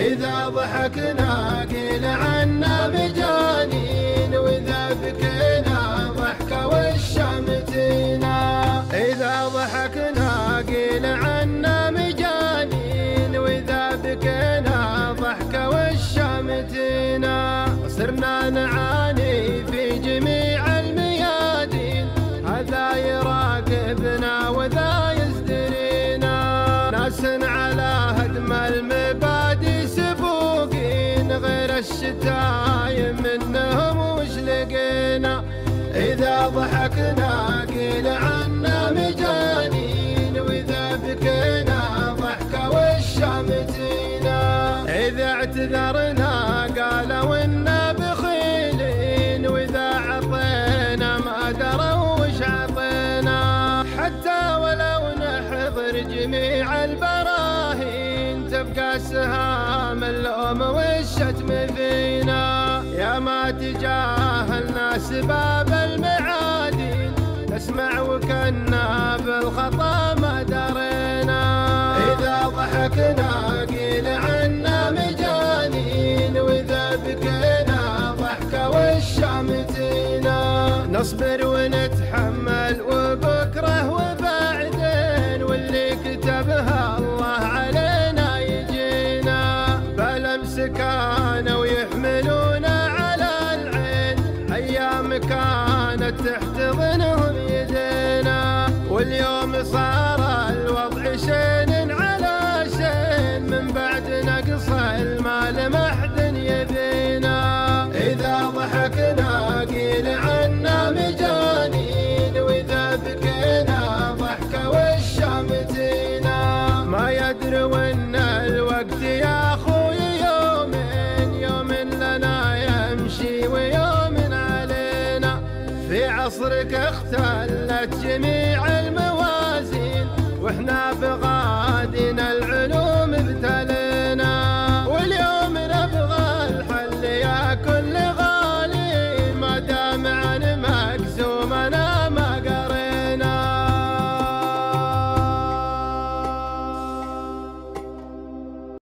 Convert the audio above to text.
إذا ضحكنا قيل عنا مجانين، وإذا بكينا ضحكة والشمتنا. إذا ضحكنا قيل عنا مجانين، وإذا بكينا ضحكة والشمتنا. صرنا نعاني في جميع الميادين، هذا يراقبنا وذا يزدرينا. ناس على هدم المبادئ سبوقين، غير الشتايم منهم وش لقينا. إذا ضحكنا قيل عنا مجانين، وإذا بكينا ضحكة والشمتنا. إذا اعتذرنا قالوا إنا بخيلين، وإذا عطينا ما دروا وش عطينا. حتى ولو نحضر جميع البراهين، تبقى سهام اللوم والشتم فينا. يا ما تجاهلنا سباب المعادين، نسمع وكنا بالخطا ما درينا. إذا ضحكنا قيل عنا مجانين، وإذا بكينا ضحكة والشمتنا. نصبر ونتحمل وبكره وبعدين، واللي كتبها الله علينا يجينا. بلمس كانوا يحملونا على العين، أيام كانت تحتضنهم يدينا. واليوم صار الوضع شين على شين، من بعد نقص المال ما حد يبينا. إذا ضحكنا قيل عنا مجانين، وإذا بكينا ضحكة والشمتنا. ما يدروا إن الوقت يا أخوي يوم لنا يمشي ويوم علينا. في عصرك اختلت جميع المواد،